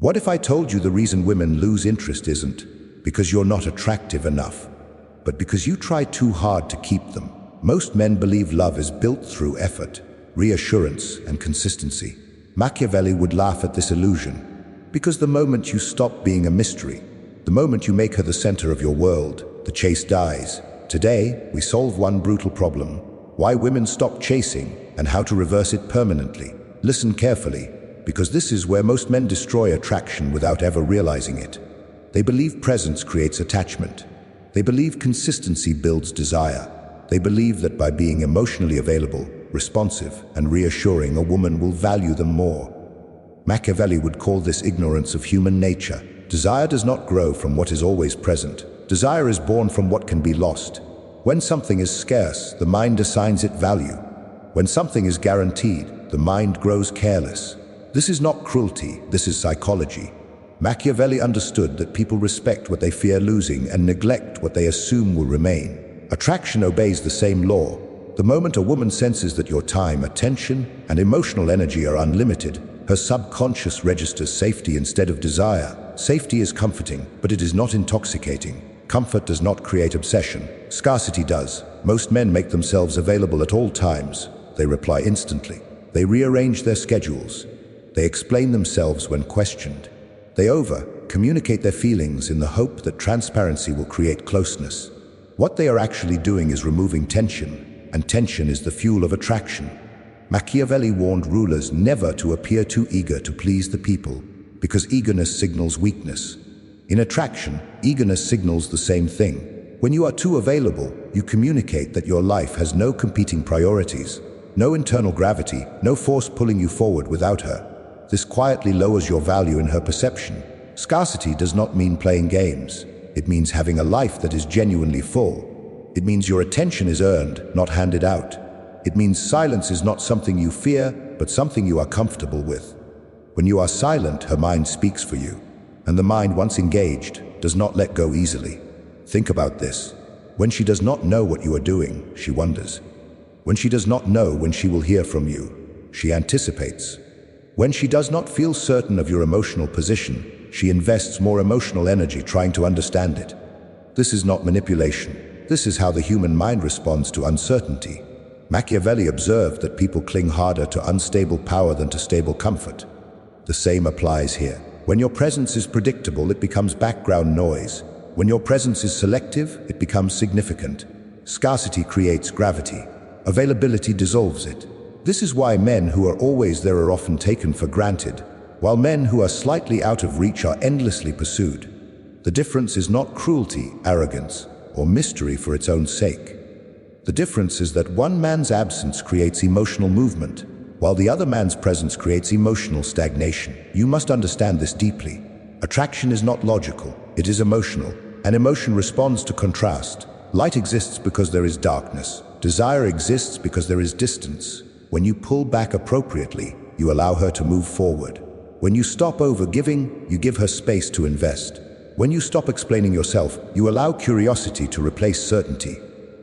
What if I told you the reason women lose interest isn't because you're not attractive enough, but because you try too hard to keep them? Most men believe love is built through effort, reassurance, and consistency. Machiavelli would laugh at this illusion, because the moment you stop being a mystery, the moment you make her the center of your world, the chase dies. Today, we solve one brutal problem: why women stop chasing and how to reverse it permanently. Listen carefully, because this is where most men destroy attraction without ever realizing it. They believe presence creates attachment. They believe consistency builds desire. They believe that by being emotionally available, responsive, and reassuring, a woman will value them more. Machiavelli would call this ignorance of human nature. Desire does not grow from what is always present. Desire is born from what can be lost. When something is scarce, the mind assigns it value. When something is guaranteed, the mind grows careless. This is not cruelty, this is psychology. Machiavelli understood that people respect what they fear losing and neglect what they assume will remain. Attraction obeys the same law. The moment a woman senses that your time, attention, and emotional energy are unlimited, her subconscious registers safety instead of desire. Safety is comforting, but it is not intoxicating. Comfort does not create obsession. Scarcity does. Most men make themselves available at all times. They reply instantly. They rearrange their schedules. They explain themselves when questioned. They over-communicate their feelings in the hope that transparency will create closeness. What they are actually doing is removing tension, and tension is the fuel of attraction. Machiavelli warned rulers never to appear too eager to please the people, because eagerness signals weakness. In attraction, eagerness signals the same thing. When you are too available, you communicate that your life has no competing priorities, no internal gravity, no force pulling you forward without her. This quietly lowers your value in her perception. Scarcity does not mean playing games. It means having a life that is genuinely full. It means your attention is earned, not handed out. It means silence is not something you fear, but something you are comfortable with. When you are silent, her mind speaks for you. And the mind, once engaged, does not let go easily. Think about this. When she does not know what you are doing, she wonders. When she does not know when she will hear from you, she anticipates. When she does not feel certain of your emotional position, she invests more emotional energy trying to understand it. This is not manipulation. This is how the human mind responds to uncertainty. Machiavelli observed that people cling harder to unstable power than to stable comfort. The same applies here. When your presence is predictable, it becomes background noise. When your presence is selective, it becomes significant. Scarcity creates gravity. Availability dissolves it. This is why men who are always there are often taken for granted, while men who are slightly out of reach are endlessly pursued. The difference is not cruelty, arrogance, or mystery for its own sake. The difference is that one man's absence creates emotional movement, while the other man's presence creates emotional stagnation. You must understand this deeply. Attraction is not logical, it is emotional, and emotion responds to contrast. Light exists because there is darkness. Desire exists because there is distance. When you pull back appropriately, you allow her to move forward. When you stop over-giving, you give her space to invest. When you stop explaining yourself, you allow curiosity to replace certainty.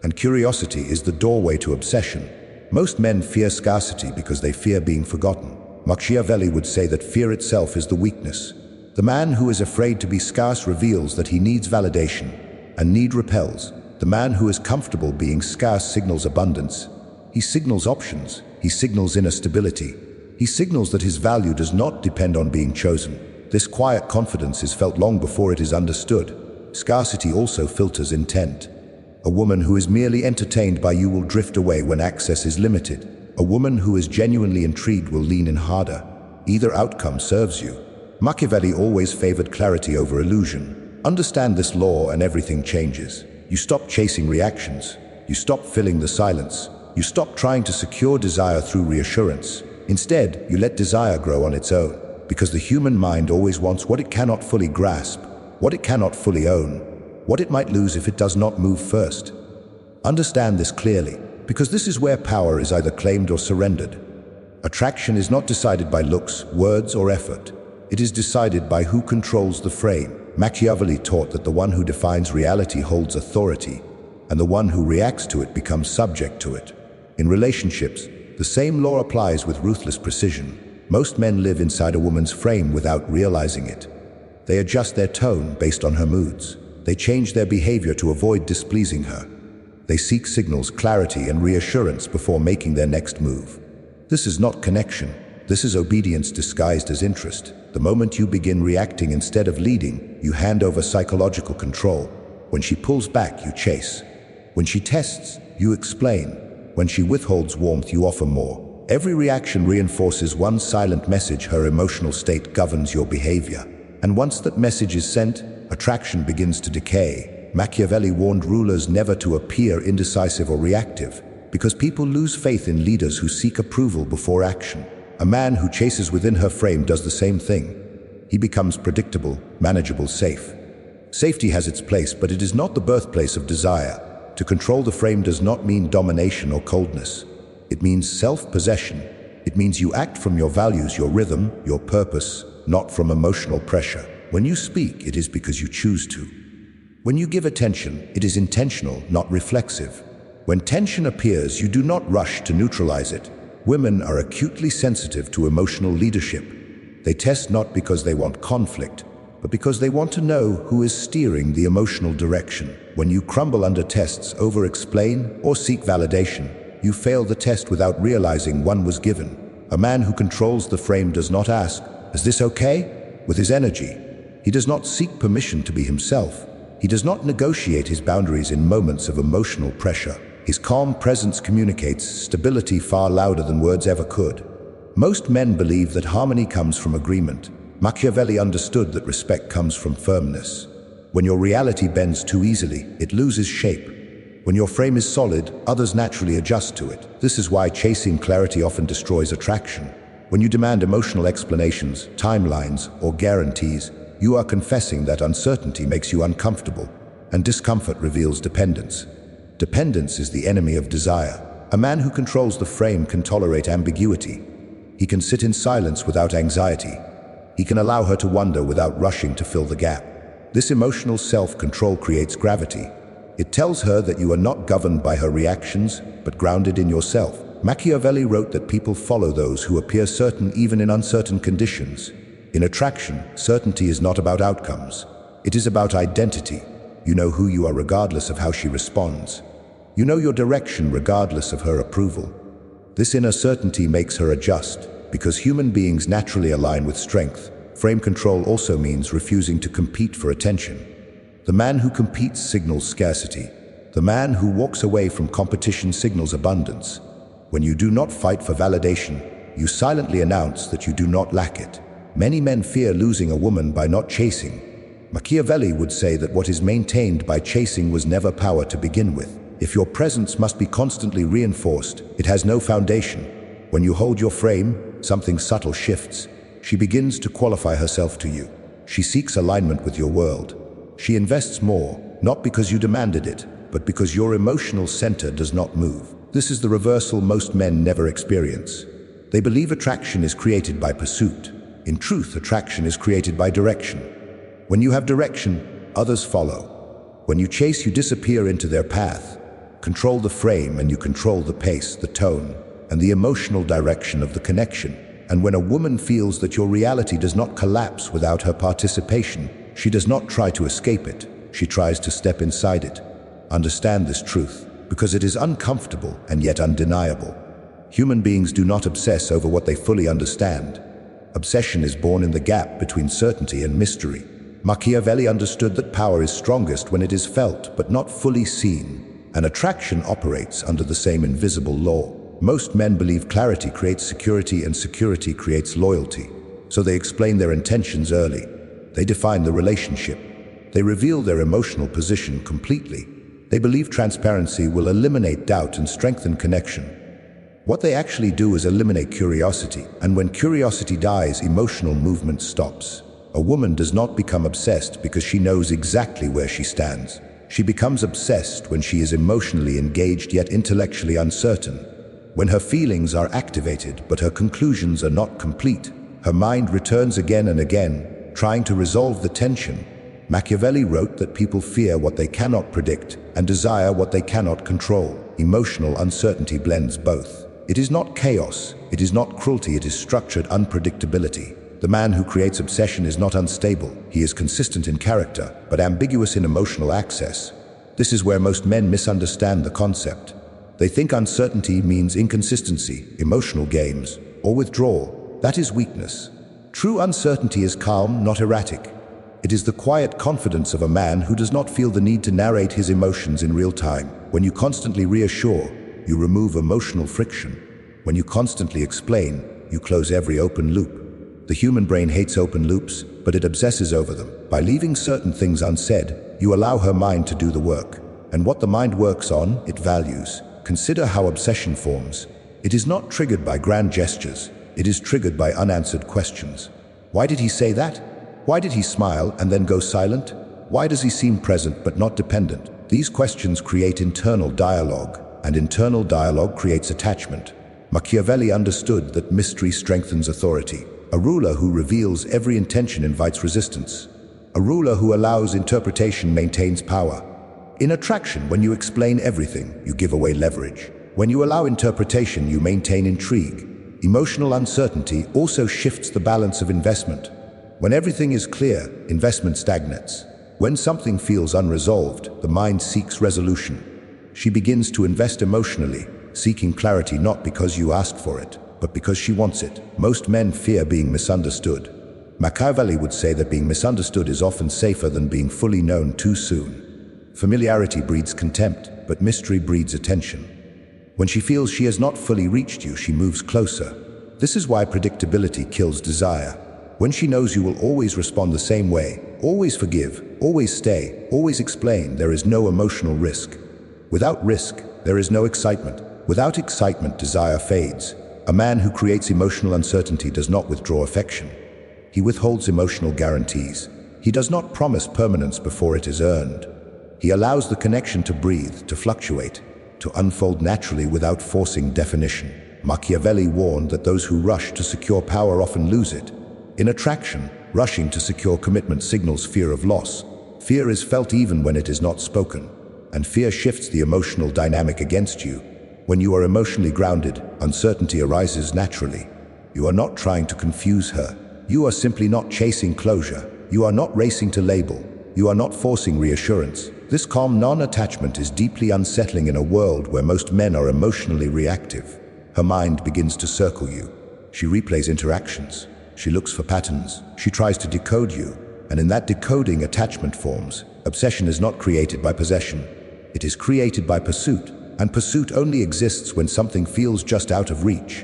And curiosity is the doorway to obsession. Most men fear scarcity because they fear being forgotten. Machiavelli would say that fear itself is the weakness. The man who is afraid to be scarce reveals that he needs validation, and need repels. The man who is comfortable being scarce signals abundance. He signals options. He signals inner stability. He signals that his value does not depend on being chosen. This quiet confidence is felt long before it is understood. Scarcity also filters intent. A woman who is merely entertained by you will drift away when access is limited. A woman who is genuinely intrigued will lean in harder. Either outcome serves you. Machiavelli always favored clarity over illusion. Understand this law and everything changes. You stop chasing reactions. You stop filling the silence. You stop trying to secure desire through reassurance. Instead, you let desire grow on its own, because the human mind always wants what it cannot fully grasp, what it cannot fully own, what it might lose if it does not move first. Understand this clearly, because this is where power is either claimed or surrendered. Attraction is not decided by looks, words, or effort. It is decided by who controls the frame. Machiavelli taught that the one who defines reality holds authority, and the one who reacts to it becomes subject to it. In relationships, the same law applies with ruthless precision. Most men live inside a woman's frame without realizing it. They adjust their tone based on her moods. They change their behavior to avoid displeasing her. They seek signals, clarity, and reassurance before making their next move. This is not connection. This is obedience disguised as interest. The moment you begin reacting instead of leading, you hand over psychological control. When she pulls back, you chase. When she tests, you explain. When she withholds warmth, you offer more. Every reaction reinforces one silent message. Her emotional state governs your behavior. And once that message is sent, attraction begins to decay. Machiavelli warned rulers never to appear indecisive or reactive, because people lose faith in leaders who seek approval before action. A man who chases within her frame does the same thing. He becomes predictable, manageable, safe. Safety has its place, but it is not the birthplace of desire. To control the frame does not mean domination or coldness. It means self-possession. It means you act from your values, your rhythm, your purpose, not from emotional pressure. When you speak, it is because you choose to. When you give attention, it is intentional, not reflexive. When tension appears, you do not rush to neutralize it. Women are acutely sensitive to emotional leadership. They test not because they want conflict, but because they want to know who is steering the emotional direction. When you crumble under tests, over-explain, or seek validation, you fail the test without realizing one was given. A man who controls the frame does not ask, "Is this okay?" with his energy. He does not seek permission to be himself. He does not negotiate his boundaries in moments of emotional pressure. His calm presence communicates stability far louder than words ever could. Most men believe that harmony comes from agreement. Machiavelli understood that respect comes from firmness. When your reality bends too easily, it loses shape. When your frame is solid, others naturally adjust to it. This is why chasing clarity often destroys attraction. When you demand emotional explanations, timelines, or guarantees, you are confessing that uncertainty makes you uncomfortable, and discomfort reveals dependence. Dependence is the enemy of desire. A man who controls the frame can tolerate ambiguity. He can sit in silence without anxiety. He can allow her to wonder without rushing to fill the gap. This emotional self-control creates gravity. It tells her that you are not governed by her reactions, but grounded in yourself. Machiavelli wrote that people follow those who appear certain even in uncertain conditions. In attraction, certainty is not about outcomes. It is about identity. You know who you are regardless of how she responds. You know your direction regardless of her approval. This inner certainty makes her adjust, because human beings naturally align with strength. Frame control also means refusing to compete for attention. The man who competes signals scarcity. The man who walks away from competition signals abundance. When you do not fight for validation, you silently announce that you do not lack it. Many men fear losing a woman by not chasing. Machiavelli would say that what is maintained by chasing was never power to begin with. If your presence must be constantly reinforced, it has no foundation. When you hold your frame, something subtle shifts. She begins to qualify herself to you. She seeks alignment with your world. She invests more, not because you demanded it, but because your emotional center does not move. This is the reversal most men never experience. They believe attraction is created by pursuit. In truth, attraction is created by direction. When you have direction, others follow. When you chase, you disappear into their path. Control the frame and you control the pace, the tone, and the emotional direction of the connection. And when a woman feels that your reality does not collapse without her participation, she does not try to escape it. She tries to step inside it. Understand this truth, because it is uncomfortable and yet undeniable. Human beings do not obsess over what they fully understand. Obsession is born in the gap between certainty and mystery. Machiavelli understood that power is strongest when it is felt but not fully seen. And attraction operates under the same invisible law. Most men believe clarity creates security and security creates loyalty. So they explain their intentions early. They define the relationship. They reveal their emotional position completely. They believe transparency will eliminate doubt and strengthen connection. What they actually do is eliminate curiosity. And when curiosity dies, emotional movement stops. A woman does not become obsessed because she knows exactly where she stands. She becomes obsessed when she is emotionally engaged yet intellectually uncertain. When her feelings are activated but her conclusions are not complete, her mind returns again and again, trying to resolve the tension. Machiavelli wrote that people fear what they cannot predict and desire what they cannot control. Emotional uncertainty blends both. It is not chaos, it is not cruelty, it is structured unpredictability. The man who creates obsession is not unstable. He is consistent in character, but ambiguous in emotional access. This is where most men misunderstand the concept. They think uncertainty means inconsistency, emotional games, or withdrawal. That is weakness. True uncertainty is calm, not erratic. It is the quiet confidence of a man who does not feel the need to narrate his emotions in real time. When you constantly reassure, you remove emotional friction. When you constantly explain, you close every open loop. The human brain hates open loops, but it obsesses over them. By leaving certain things unsaid, you allow her mind to do the work. And what the mind works on, it values. Consider how obsession forms. It is not triggered by grand gestures. It is triggered by unanswered questions. Why did he say that? Why did he smile and then go silent? Why does he seem present but not dependent? These questions create internal dialogue, and internal dialogue creates attachment. Machiavelli understood that mystery strengthens authority. A ruler who reveals every intention invites resistance. A ruler who allows interpretation maintains power. In attraction, when you explain everything, you give away leverage. When you allow interpretation, you maintain intrigue. Emotional uncertainty also shifts the balance of investment. When everything is clear, investment stagnates. When something feels unresolved, the mind seeks resolution. She begins to invest emotionally, seeking clarity not because you asked for it, but because she wants it. Most men fear being misunderstood. Machiavelli would say that being misunderstood is often safer than being fully known too soon. Familiarity breeds contempt, but mystery breeds attention. When she feels she has not fully reached you, she moves closer. This is why predictability kills desire. When she knows you will always respond the same way, always forgive, always stay, always explain, there is no emotional risk. Without risk, there is no excitement. Without excitement, desire fades. A man who creates emotional uncertainty does not withdraw affection. He withholds emotional guarantees. He does not promise permanence before it is earned. He allows the connection to breathe, to fluctuate, to unfold naturally without forcing definition. Machiavelli warned that those who rush to secure power often lose it. In attraction, rushing to secure commitment signals fear of loss. Fear is felt even when it is not spoken, and fear shifts the emotional dynamic against you. When you are emotionally grounded, uncertainty arises naturally. You are not trying to confuse her. You are simply not chasing closure. You are not racing to label. You are not forcing reassurance. This calm non-attachment is deeply unsettling in a world where most men are emotionally reactive. Her mind begins to circle you. She replays interactions. She looks for patterns. She tries to decode you. And in that decoding, attachment forms. Obsession is not created by possession. It is created by pursuit. And pursuit only exists when something feels just out of reach.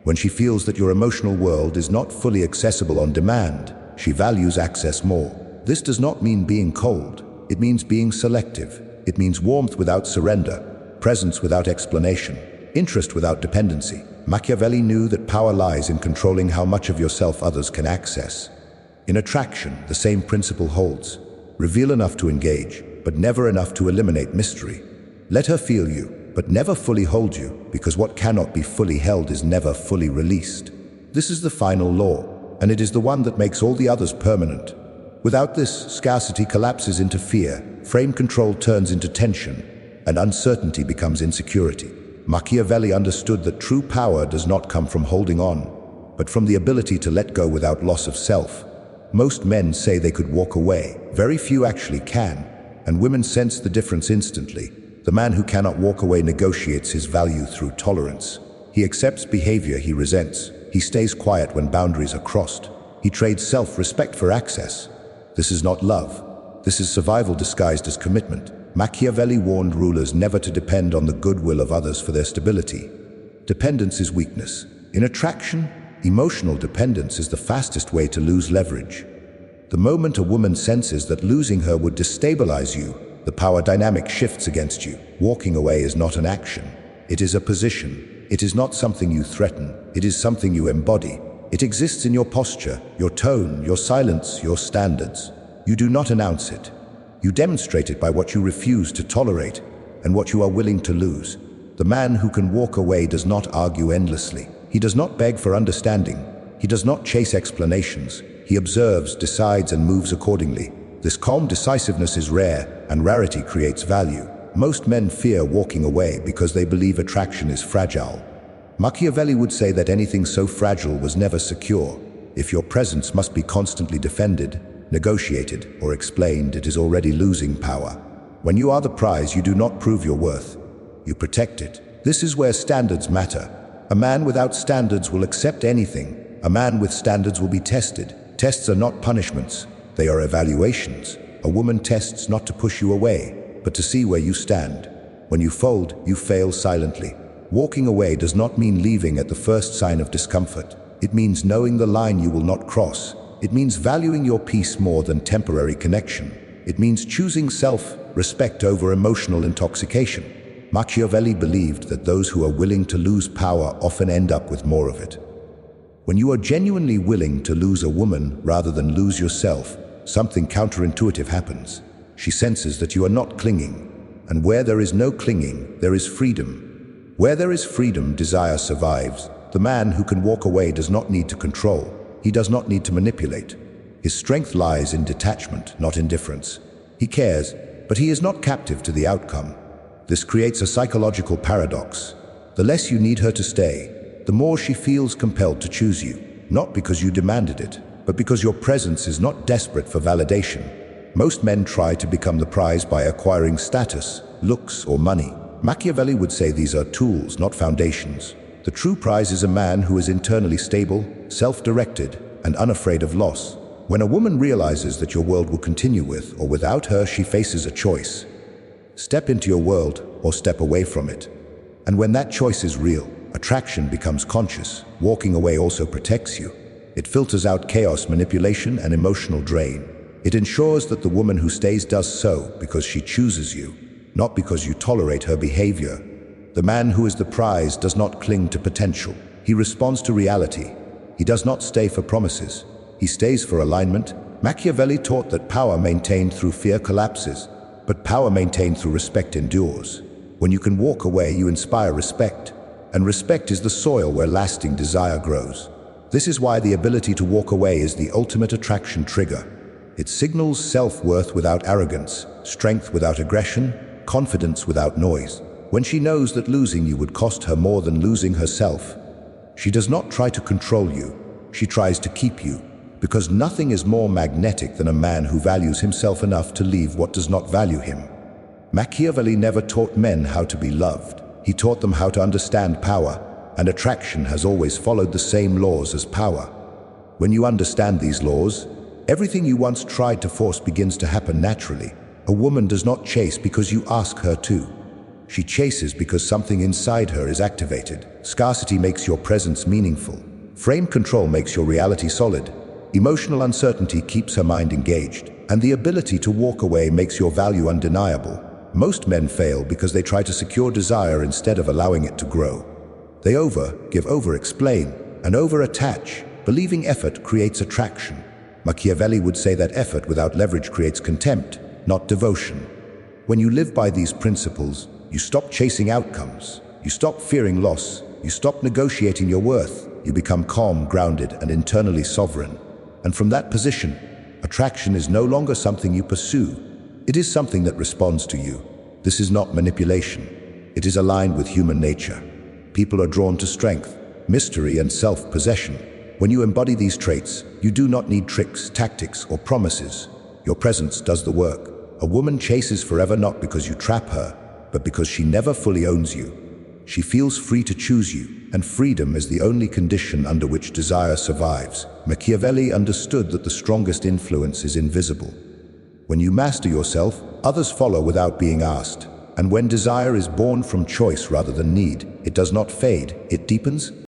When she feels that your emotional world is not fully accessible on demand, she values access more. This does not mean being cold. It means being selective. It means warmth without surrender, presence without explanation, interest without dependency. Machiavelli knew that power lies in controlling how much of yourself others can access. In attraction, the same principle holds. Reveal enough to engage, but never enough to eliminate mystery. Let her feel you, but never fully hold you, because what cannot be fully held is never fully released. This is the final law, and it is the one that makes all the others permanent. Without this, scarcity collapses into fear, frame control turns into tension, and uncertainty becomes insecurity. Machiavelli understood that true power does not come from holding on, but from the ability to let go without loss of self. Most men say they could walk away. Very few actually can, and women sense the difference instantly. The man who cannot walk away negotiates his value through tolerance. He accepts behavior he resents. He stays quiet when boundaries are crossed. He trades self-respect for access. This is not love. This is survival disguised as commitment. Machiavelli warned rulers never to depend on the goodwill of others for their stability. Dependence is weakness. In attraction, emotional dependence is the fastest way to lose leverage. The moment a woman senses that losing her would destabilize you, the power dynamic shifts against you. Walking away is not an action. It is a position. It is not something you threaten. It is something you embody. It exists in your posture, your tone, your silence, your standards. You do not announce it. You demonstrate it by what you refuse to tolerate and what you are willing to lose. The man who can walk away does not argue endlessly. He does not beg for understanding. He does not chase explanations. He observes, decides, and moves accordingly. This calm decisiveness is rare, and rarity creates value. Most men fear walking away because they believe attraction is fragile. Machiavelli would say that anything so fragile was never secure. If your presence must be constantly defended, negotiated, or explained, it is already losing power. When you are the prize, you do not prove your worth. You protect it. This is where standards matter. A man without standards will accept anything. A man with standards will be tested. Tests are not punishments. They are evaluations. A woman tests not to push you away, but to see where you stand. When you fold, you fail silently. Walking away does not mean leaving at the first sign of discomfort. It means knowing the line you will not cross. It means valuing your peace more than temporary connection. It means choosing self-respect over emotional intoxication. Machiavelli believed that those who are willing to lose power often end up with more of it. When you are genuinely willing to lose a woman rather than lose yourself, something counterintuitive happens. She senses that you are not clinging. And where there is no clinging, there is freedom. Where there is freedom, desire survives. The man who can walk away does not need to control. He does not need to manipulate. His strength lies in detachment, not indifference. He cares, but he is not captive to the outcome. This creates a psychological paradox. The less you need her to stay, the more she feels compelled to choose you, not because you demanded it, but because your presence is not desperate for validation. Most men try to become the prize by acquiring status, looks, or money. Machiavelli would say these are tools, not foundations. The true prize is a man who is internally stable, self-directed, and unafraid of loss. When a woman realizes that your world will continue with or without her, she faces a choice. Step into your world or step away from it. And when that choice is real, attraction becomes conscious. Walking away also protects you. It filters out chaos, manipulation, and emotional drain. It ensures that the woman who stays does so because she chooses you, not because you tolerate her behavior. The man who is the prize does not cling to potential. He responds to reality. He does not stay for promises. He stays for alignment. Machiavelli taught that power maintained through fear collapses, but power maintained through respect endures. When you can walk away, you inspire respect, and respect is the soil where lasting desire grows. This is why the ability to walk away is the ultimate attraction trigger. It signals self-worth without arrogance, strength without aggression, confidence without noise. When she knows that losing you would cost her more than losing herself, she does not try to control you, she tries to keep you. Because nothing is more magnetic than a man who values himself enough to leave what does not value him. Machiavelli never taught men how to be loved. He taught them how to understand power, and attraction has always followed the same laws as power. When you understand these laws, everything you once tried to force begins to happen naturally. A woman does not chase because you ask her to. She chases because something inside her is activated. Scarcity makes your presence meaningful. Frame control makes your reality solid. Emotional uncertainty keeps her mind engaged, and the ability to walk away makes your value undeniable. Most men fail because they try to secure desire instead of allowing it to grow. They give over, explain, and over-attach, believing effort creates attraction. Machiavelli would say that effort without leverage creates contempt, not devotion. When you live by these principles, you stop chasing outcomes. You stop fearing loss. You stop negotiating your worth. You become calm, grounded, and internally sovereign. And from that position, attraction is no longer something you pursue. It is something that responds to you. This is not manipulation. It is aligned with human nature. People are drawn to strength, mystery, and self-possession. When you embody these traits, you do not need tricks, tactics, or promises. Your presence does the work. A woman chases forever not because you trap her, but because she never fully owns you. She feels free to choose you, and freedom is the only condition under which desire survives. Machiavelli understood that the strongest influence is invisible. When you master yourself, others follow without being asked. And when desire is born from choice rather than need, it does not fade, it deepens.